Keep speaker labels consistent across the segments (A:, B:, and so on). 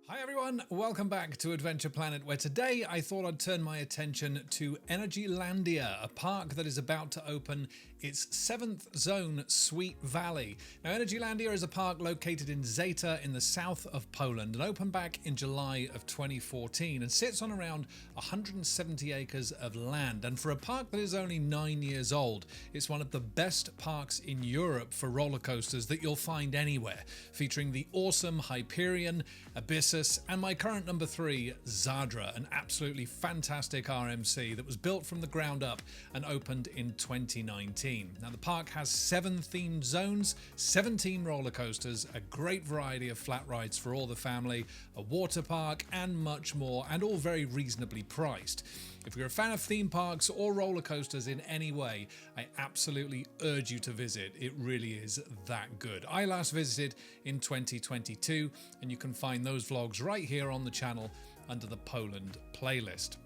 A: Hi everyone, welcome back to Adventure Planet, where today I thought I'd turn my attention to Energylandia, a park that is about to open its 7th zone, Sweet Valley. Now, Energylandia is a park located in Zeta in the south of Poland and opened back in July of 2014 and sits on around 170 acres of land. And for a park that is only 9 years old, it's one of the best parks in Europe for roller coasters that you'll find anywhere, featuring the awesome Hyperion, Abyss, and my current number 3, Zadra, an absolutely fantastic RMC that was built from the ground up and opened in 2019. Now, the park has 7 themed zones, 17 roller coasters, a great variety of flat rides for all the family, a water park, and much more, and all very reasonably priced. If you're a fan of theme parks or roller coasters in any way, I absolutely urge you to visit. It really is that good. I last visited in 2022, and you can find those vlogs right here on the channel under the Poland playlist.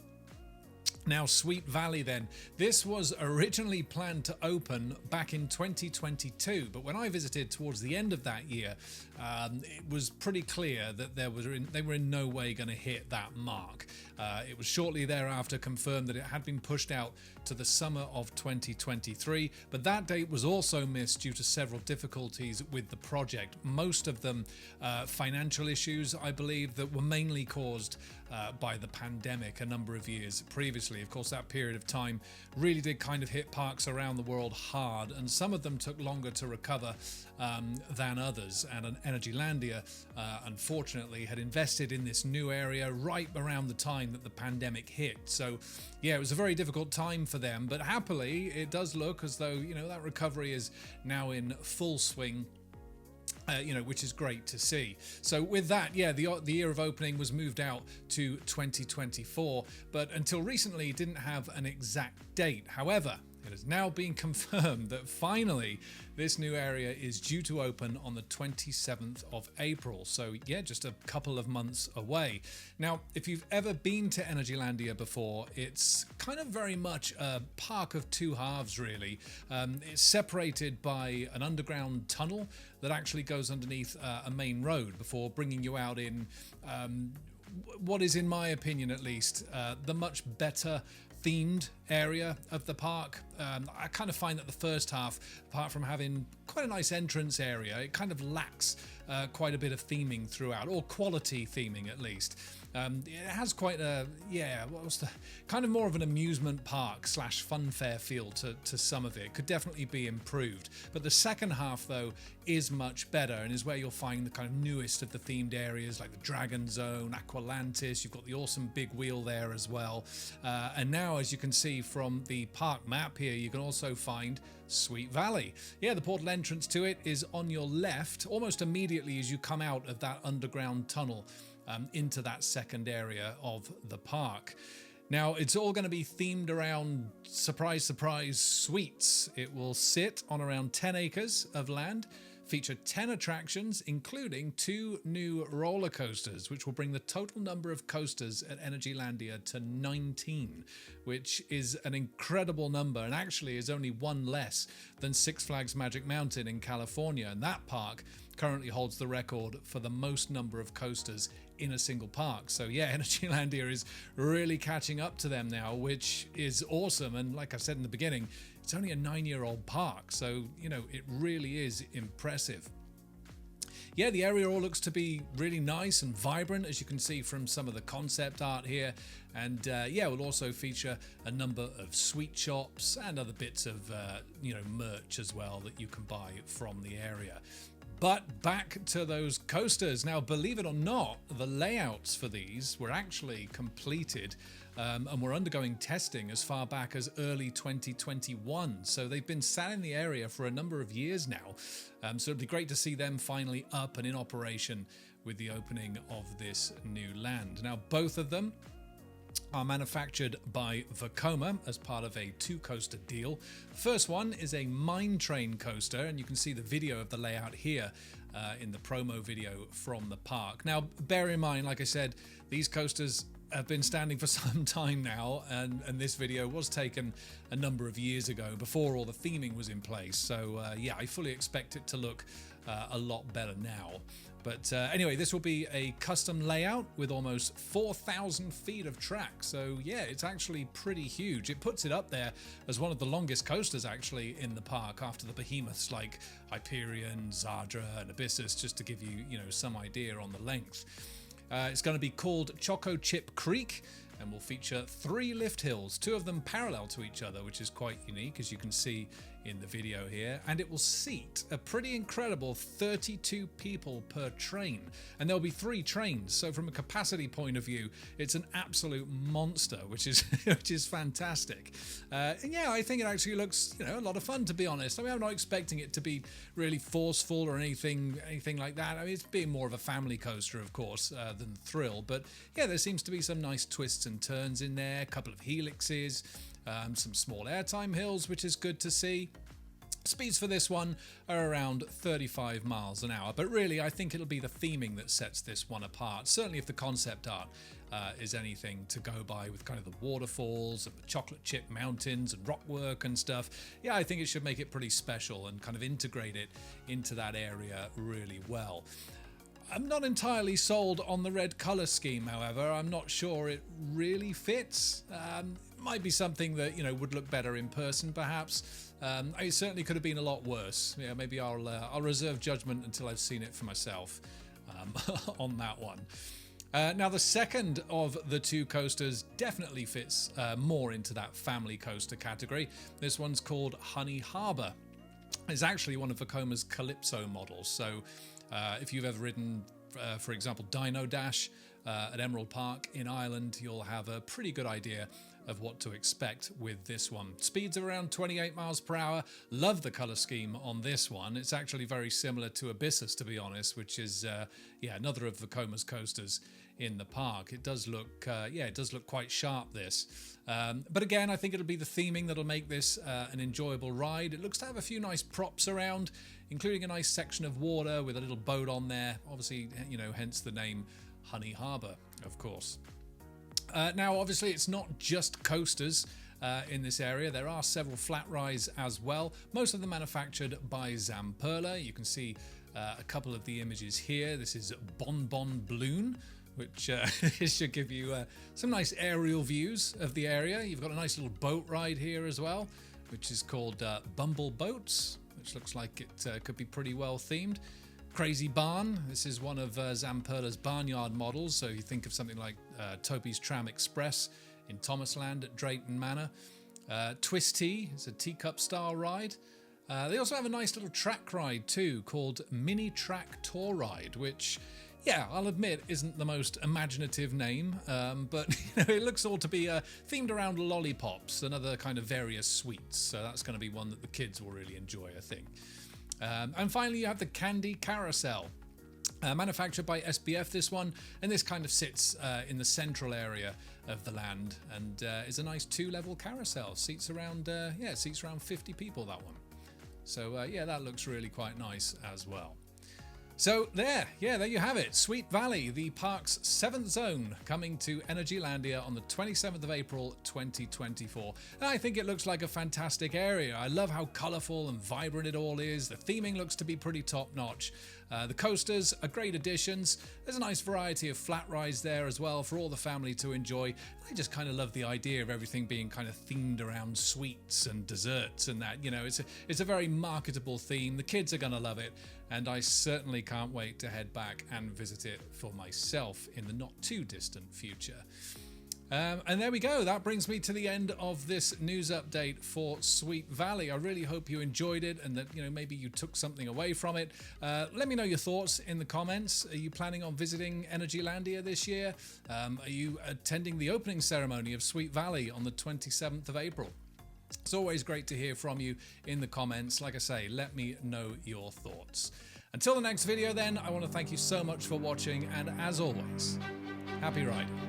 A: Now, Sweet Valley then. This was originally planned to open back in 2022, but when I visited towards the end of that year, it was pretty clear that they were in no way going to hit that mark. It was shortly thereafter confirmed that it had been pushed out to the summer of 2023, but that date was also missed due to several difficulties with the project. Most of them financial issues, I believe, that were mainly caused by the pandemic a number of years previously. Of course, that period of time really did kind of hit parks around the world hard, and some of them took longer to recover than others. And Energylandia, unfortunately, had invested in this new area right around the time that the pandemic hit. So, yeah, it was a very difficult time for them, but happily, it does look as though, that recovery is now in full swing. Which is great to see. So with that, the year of opening was moved out to 2024, but until recently it didn't have an exact date. However, it has now been confirmed that finally this new area is due to open on the 27th of April. So yeah, just a couple of months away. Now, if you've ever been to Energylandia before, it's kind of very much a park of two halves, really. It's separated by an underground tunnel that actually goes underneath a main road before bringing you out in what is, in my opinion at least, the much better themed area of the park. I kind of find that the first half, apart from having quite a nice entrance area, it kind of lacks quite a bit of theming throughout, or quality theming at least. It has quite a, kind of more of an amusement park / funfair feel to some of it. Could definitely be improved. But the second half, though, is much better and is where you'll find the kind of newest of the themed areas like the Dragon Zone, Aqualantis. You've got the awesome big wheel there as well. And now, as you can see from the park map here, you can also find Sweet Valley. Yeah, the portal entrance to it is on your left, almost immediately as you come out of that underground tunnel into that second area of the park. Now, it's all going to be themed around, surprise, surprise, sweets. It will sit on around 10 acres of land, feature 10 attractions, including 2 new roller coasters, which will bring the total number of coasters at Energylandia to 19, which is an incredible number, and actually is only one less than Six Flags Magic Mountain in California. And that park currently holds the record for the most number of coasters in a single park. So yeah, Energylandia is really catching up to them now, which is awesome. And like I said in the beginning, it's only a 9-year-old park, so it really is impressive. Yeah, the area all looks to be really nice and vibrant, as you can see from some of the concept art here. And we'll also feature a number of sweet shops and other bits of merch as well that you can buy from the area. But back to those coasters. Now, believe it or not, the layouts for these were actually completed and were undergoing testing as far back as early 2021. So they've been sat in the area for a number of years now. So it'd be great to see them finally up and in operation with the opening of this new land. Now, both of them are manufactured by Vekoma as part of a 2-coaster deal. First one is a mine train coaster, and you can see the video of the layout here in the promo video from the park. Now, bear in mind, like I said, these coasters have been standing for some time now, and this video was taken a number of years ago before all the theming was in place. So I fully expect it to look a lot better now. But anyway, this will be a custom layout with almost 4,000 feet of track. So yeah, it's actually pretty huge. It puts it up there as one of the longest coasters actually in the park, after the behemoths like Hyperion, Zadra and Abyssus, just to give you, some idea on the length. It's going to be called Choco Chip Creek and will feature 3 lift hills, 2 of them parallel to each other, which is quite unique, as you can see in the video here. And it will seat a pretty incredible 32 people per train. And there'll be 3 trains, so from a capacity point of view, it's an absolute monster, which is which is fantastic. And yeah, I think it actually looks, a lot of fun, to be honest. I mean, I'm not expecting it to be really forceful or anything like that. I mean, it's being more of a family coaster, of course, than Thrill. But yeah, there seems to be some nice twists and turns in there, a couple of helixes, some small airtime hills, which is good to see. Speeds for this one are around 35 miles an hour, but really I think it'll be the theming that sets this one apart. Certainly if the concept art is anything to go by, with kind of the waterfalls and the chocolate chip mountains and rock work and stuff. Yeah, I think it should make it pretty special and kind of integrate it into that area really well. I'm not entirely sold on the red colour scheme, however. I'm not sure it really fits. Might be something that, would look better in person, perhaps. It certainly could have been a lot worse. Yeah, maybe I'll reserve judgment until I've seen it for myself on that one. Now, the second of the 2 coasters definitely fits more into that family coaster category. This one's called Honey Harbour. It's actually one of Vekoma's Calypso models. So if you've ever ridden, for example, Dino Dash at Emerald Park in Ireland, you'll have a pretty good idea of what to expect with this one. Speeds of around 28 miles per hour. Love the color scheme on this one. It's actually very similar to Abyssus, to be honest, which is another of Vekoma's coasters in the park. It does look quite sharp, this. But again, I think it'll be the theming that'll make this an enjoyable ride. It looks to have a few nice props around, including a nice section of water with a little boat on there. Obviously, hence the name Honey Harbour, of course. Now, obviously, it's not just coasters in this area. There are several flat rides as well, most of them manufactured by Zamperla. You can see a couple of the images here. This is Bon Bon Balloon, which should give you some nice aerial views of the area. You've got a nice little boat ride here as well, which is called Bumble Boats, which looks like it could be pretty well themed. Crazy Barn. This is one of Zamperla's barnyard models. So you think of something like Toby's Tram Express in Thomasland at Drayton Manor. Twist Tea is a teacup style ride. They also have a nice little track ride too called Mini Track Tour Ride, which, yeah, I'll admit isn't the most imaginative name, but it looks all to be themed around lollipops and other kind of various sweets. So that's going to be one that the kids will really enjoy, I think. And finally, you have the Candy Carousel, manufactured by SBF, this one, and this kind of sits in the central area of the land, and is a nice 2-level carousel. Seats around 50 people, that one. So yeah, that looks really quite nice as well. So there you have it. Sweet Valley, the park's 7th zone, coming to Energylandia on the 27th of April 2024. And I think it looks like a fantastic area. I love how colourful and vibrant it all is. The theming looks to be pretty top notch. The coasters are great additions. There's a nice variety of flat rides there as well for all the family to enjoy. I just kind of love the idea of everything being kind of themed around sweets and desserts and that. It's a very marketable theme. The kids are going to love it, and I certainly can't wait to head back and visit it for myself in the not too distant future. And there we go. That brings me to the end of this news update for Sweet Valley. I really hope you enjoyed it and that maybe you took something away from it. Let me know your thoughts in the comments. Are you planning on visiting Energylandia this year? Are you attending the opening ceremony of Sweet Valley on the 27th of April? It's always great to hear from you in the comments. Like I say, let me know your thoughts. Until the next video then, I want to thank you so much for watching, and as always, happy riding.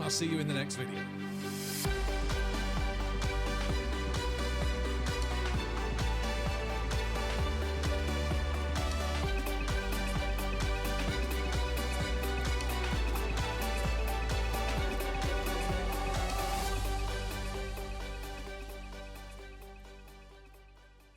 A: I'll see you in the next video.